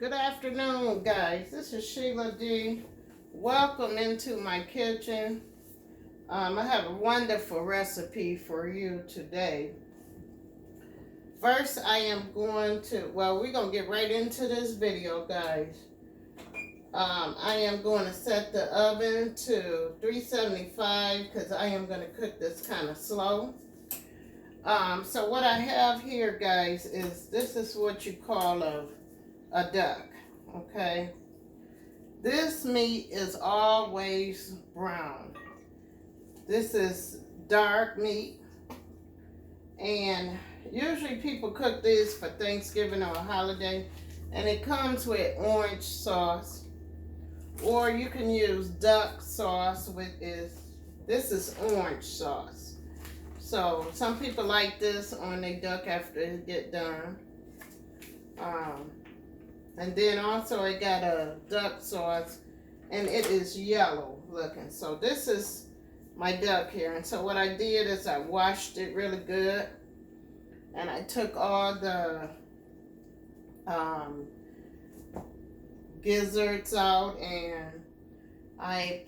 Good afternoon, guys. This is Sheila D. Welcome into my kitchen. I have a wonderful recipe for you today. First, I am going to, we're going to get right into this video, guys. I am going to set the oven to 375 because I am going to cook this kind of slow. So what I have here, guys, is this is what you call a duck, okay? This meat is always brown. This is dark meat, and usually people cook this for Thanksgiving or a holiday, and it comes with orange sauce, or you can use duck sauce this is orange sauce. So some people like this on their duck after it get done. And then also it got a duck sauce, and it is yellow looking. So this is my duck here. And so what I did is I washed it really good, and I took all the gizzards out, and I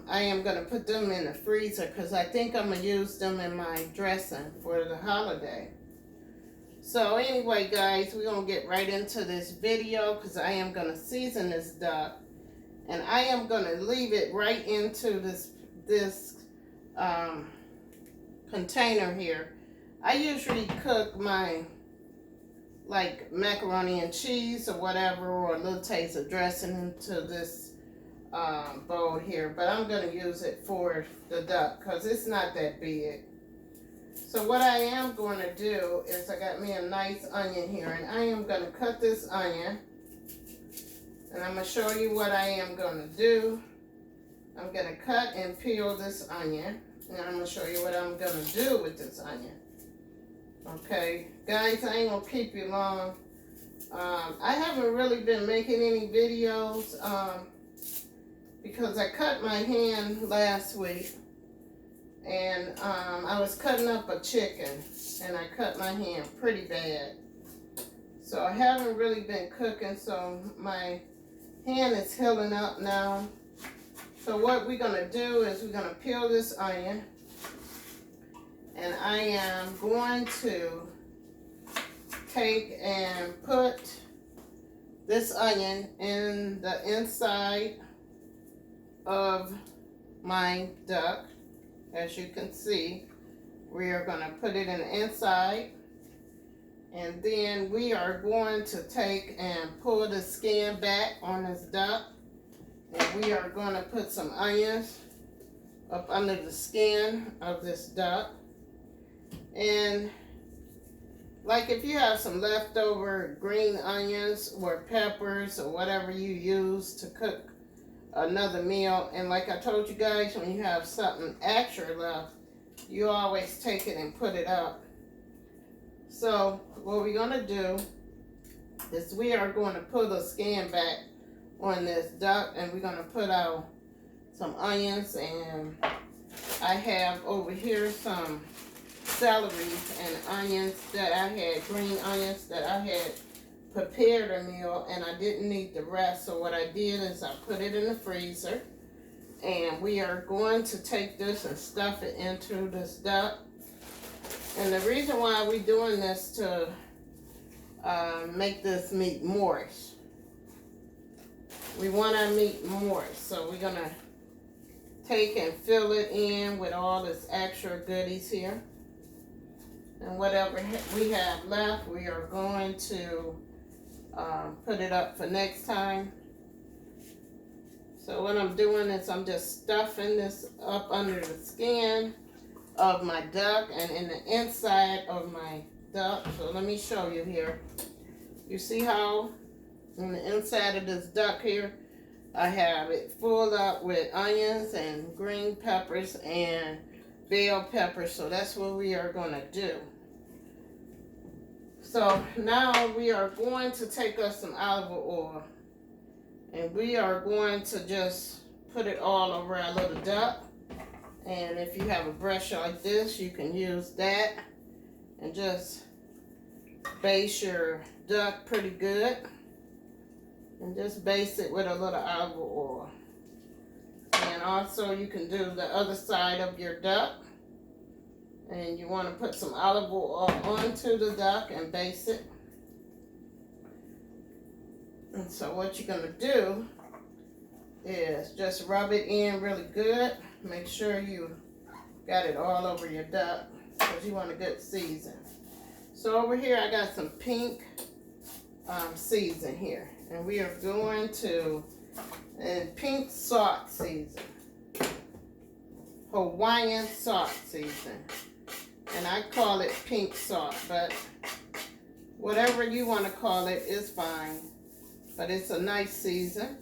am gonna put them in the freezer because I think I'm gonna use them in my dressing for the holiday. So anyway, guys, we're going to get right into this video because I am going to season this duck. And I am going to leave it right into this container here. I usually cook my, like, macaroni and cheese or whatever, or a little taste of dressing into this bowl here. But I'm going to use it for the duck because it's not that big. So what I am going to do is I got me a nice onion here, and I am going to cut this onion, and I'm going to show you what I am going to do. I'm going to cut and peel this onion, and I'm going to show you what I'm going to do with this onion. Okay, guys, I ain't going to keep you long. I haven't really been making any videos because I cut my hand last week. And I was cutting up a chicken, and I cut my hand pretty bad. So I haven't really been cooking, so my hand is healing up now. So what we're going to do is we're going to peel this onion. And I am going to take and put this onion in the inside of my duck. As you can see, we are going to put it in the inside, and then we are going to take and pull the skin back on this duck, and we are going to put some onions up under the skin of this duck. And like if you have some leftover green onions or peppers or whatever you use to cook another meal, and like I told you guys, when you have something extra left, you always take it and put it up. So what we're going to do is we are going to pull the skin back on this duck, and we're going to put out some onions, and I have over here some celery and onions that I had, green onions that I had prepared a meal, and I didn't need the rest. So what I did is I put it in the freezer, and we are going to take this and stuff it into this duck. And the reason why we're doing this to make this meat moist. We want our meat moist, so we're gonna take and fill it in with all this extra goodies here. And whatever we have left, we are going to put it up for next time. So what I'm doing is I'm just stuffing this up under the skin of my duck and in the inside of my duck. So let me show you here. You see how in the inside of this duck here, I have it full up with onions and green peppers and bell peppers. So that's what we are going to do. So now we are going to take us some olive oil, and we are going to just put it all over our little duck. And if you have a brush like this, you can use that and just baste your duck pretty good. And just baste it with a little olive oil. And also you can do the other side of your duck. And you want to put some olive oil onto the duck and baste it. And so what you're going to do is just rub it in really good. Make sure you got it all over your duck because you want a good season. So over here I got some pink season here. And we are going to pink salt season. Hawaiian salt season. And I call it pink salt, but whatever you want to call it is fine. But it's a nice season.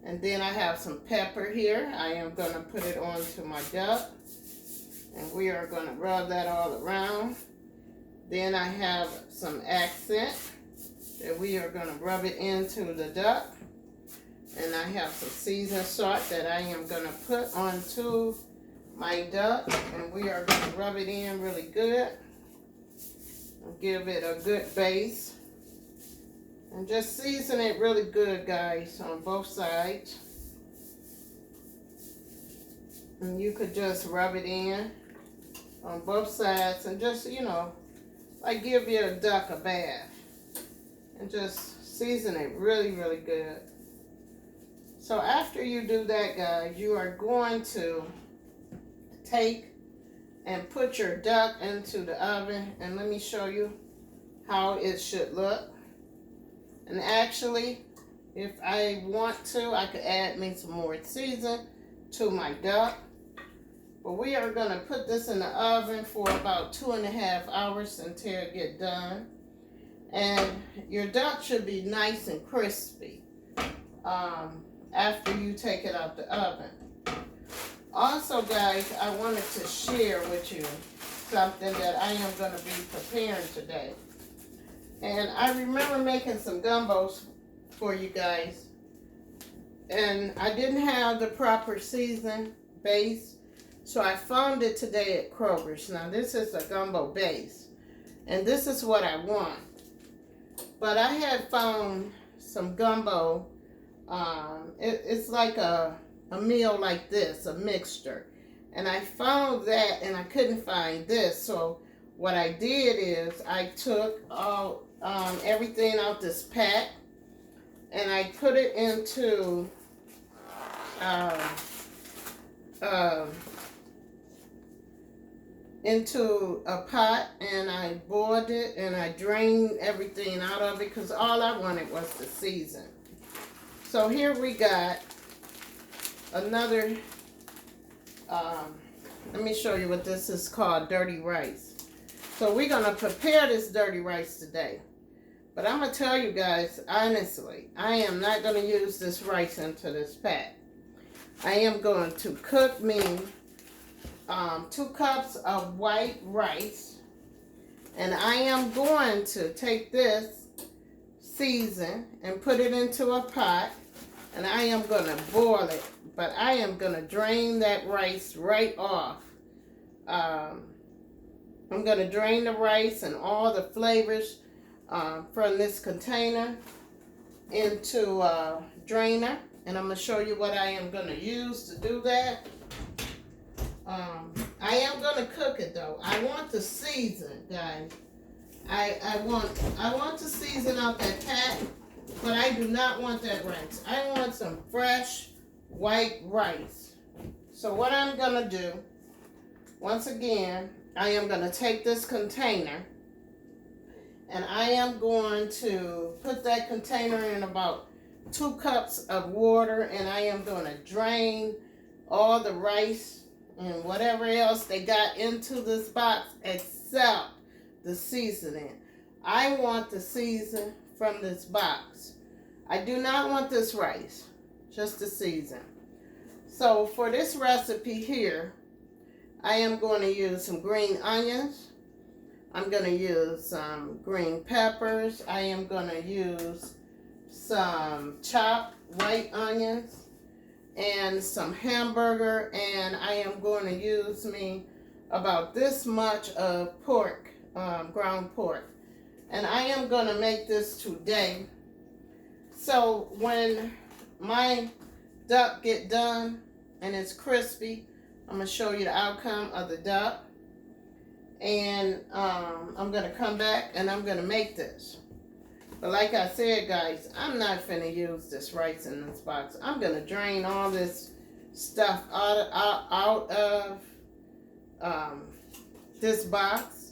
And then I have some pepper here. I am going to put it onto my duck. And we are going to rub that all around. Then I have some accent that we are going to rub it into the duck. And I have some seasoned salt that I am going to put onto my duck, and we are going to rub it in really good and give it a good base and just season it really good, guys, on both sides. And you could just rub it in on both sides and just, you know, like give your duck a bath and just season it really, really good. So after you do that, guys, you are going to take and put your duck into the oven, and let me show you how it should look. And actually, if I want to, I could add me some more season to my duck. But we are going to put this in the oven for about 2.5 hours until it gets done. And your duck should be nice and crispy after you take it out the oven. Also, guys, I wanted to share with you something that I am going to be preparing today. And I remember making some gumbos for you guys. And I didn't have the proper season base. So I found it today at Kroger's. Now, this is a gumbo base. And this is what I want. But I had found some gumbo. It's like a meal like this, a mixture. And I found that and I couldn't find this. So what I did is I took all everything out this pack and I put it into a pot, and I boiled it and I drained everything out of it because all I wanted was the season. So here we got another, let me show you what this is called, dirty rice. So we're going to prepare this dirty rice today. But I'm going to tell you guys, honestly, I am not going to use this rice into this pack. I am going to cook me 2 cups of white rice. And I am going to take this season and put it into a pot. And I am going to boil it. But I am going to drain that rice right off. I'm going to drain the rice and all the flavors from this container into a drainer. And I'm going to show you what I am going to use to do that. I am going to cook it though. I want the season, guys. I want to season out that pack, but I do not want that rice. I want some fresh white rice. So what I'm going to do, once again, I am going to take this container and I am going to put that container in about 2 cups of water, and I am going to drain all the rice and whatever else they got into this box except the seasoning. I want the season from this box. I do not want this rice, just the season. So for this recipe here, I am going to use some green onions. I'm going to use some green peppers. I am going to use some chopped white onions and some hamburger, and I am going to use me about this much of pork, ground pork. And I am going to make this today. So when my duck get done and it's crispy, I'm going to show you the outcome of the duck. And I'm going to come back and I'm going to make this. But like I said, guys, I'm not finna use this rice in this box. I'm going to drain all this stuff out of this box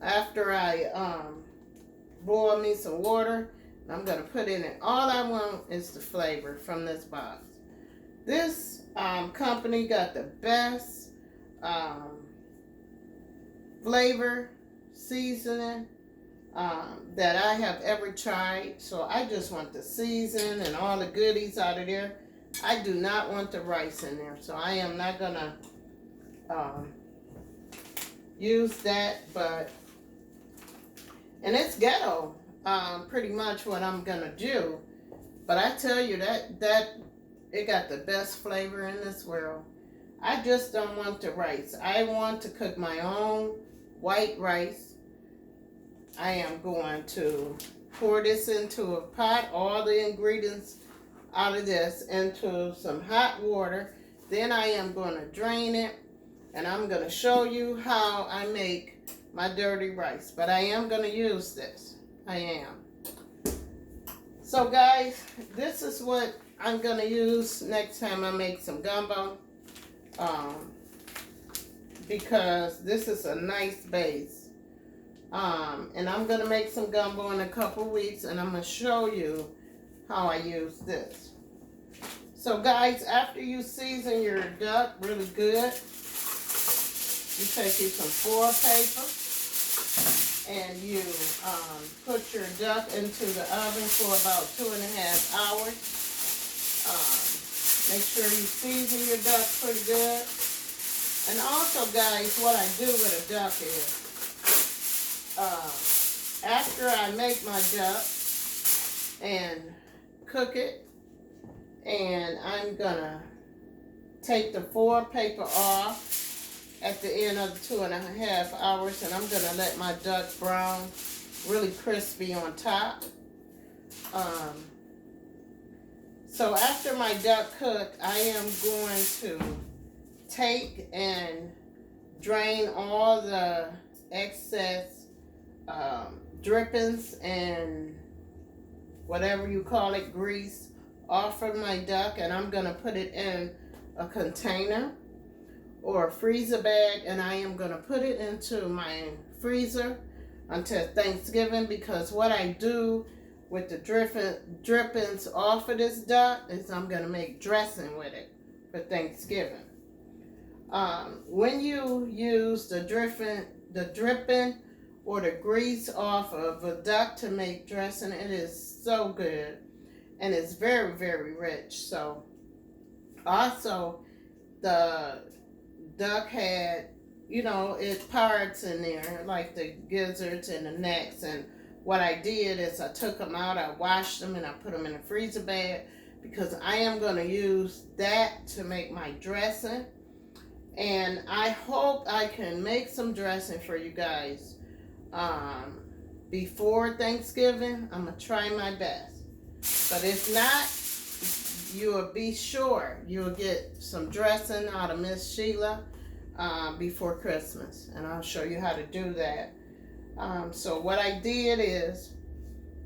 after I boil me some water. I'm going to put in it. All I want is the flavor from this box. This company got the best flavor seasoning that I have ever tried. So I just want the season and all the goodies out of there. I do not want the rice in there. So I am not going to use that. And it's ghetto, pretty much what I'm going to do. But I tell you that it got the best flavor in this world. I just don't want the rice. I want to cook my own white rice. I am going to pour this into a pot, all the ingredients out of this into some hot water. Then I am going to drain it, and I'm going to show you how I make my dirty rice. But I am going to use this. I am. So guys, this is what I'm going to use next time I make some gumbo. Because this is a nice base. And I'm going to make some gumbo in a couple weeks, and I'm going to show you how I use this. So guys, after you season your duck really good, you take you some foil paper and you put your duck into the oven for about 2.5 hours. Make sure you season your duck pretty good. And also, guys, what I do with a duck is, after I make my duck and cook it, and I'm gonna take the foil paper off at the end of the 2.5 hours, and I'm gonna let my duck brown really crispy on top. So after my duck cooked, I am going to take and drain all the excess drippings and whatever you call it, grease, off of my duck, and I'm going to put it in a container or a freezer bag, and I am going to put it into my freezer until Thanksgiving, because what I do with the drippings off of this duck is I'm going to make dressing with it for Thanksgiving. When you use the dripping or the grease off of a duck to make dressing, it is so good, and it's very, very rich. So also the duck had, it parts in there, like the gizzards and the necks, and what I did is I took them out, I washed them, and I put them in a freezer bag, because I am going to use that to make my dressing. And I hope I can make some dressing for you guys before Thanksgiving. I'm going to try my best. But if not, you will be sure you'll get some dressing out of Miss Sheila before Christmas. And I'll show you how to do that. So what I did is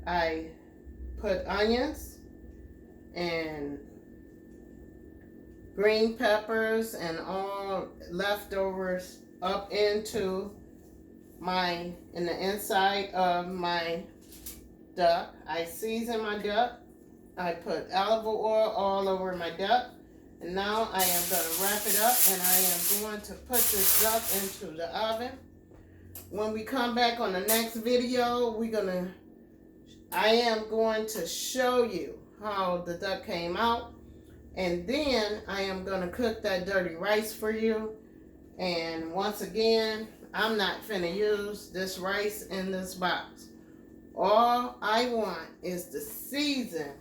I put onions and green peppers and all leftovers up into in the inside of my duck. I season my duck. I put olive oil all over my duck. And now I am going to wrap it up, and I am going to put this duck into the oven. When we come back on the next video, I am going to show you how the duck came out. And then I am going to cook that dirty rice for you. And once again, I'm not finna use this rice in this box. All I want is the season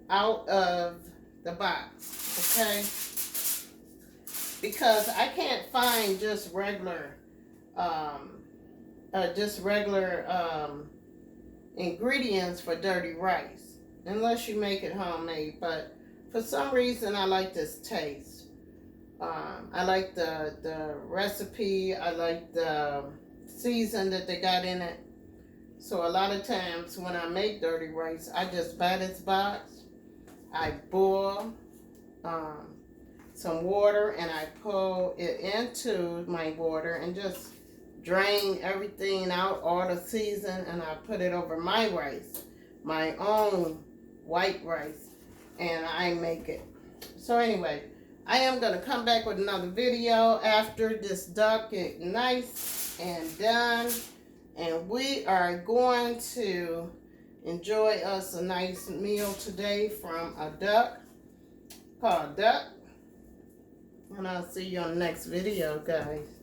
out of the box, okay? Because I can't find just regular ingredients for dirty rice. unless you make it homemade. But for some reason, I like this taste. I like the recipe. I like the season that they got in it. So a lot of times when I make dirty rice, I just buy this box. I boil some water and I pour it into my water and just drain everything out, all the season, and I put it over my rice, my own white rice, and I make it. So anyway, I am going to come back with another video after this duck is nice and done, and we are going to enjoy us a nice meal today from a duck called Duck. And I'll see you on the next video, guys.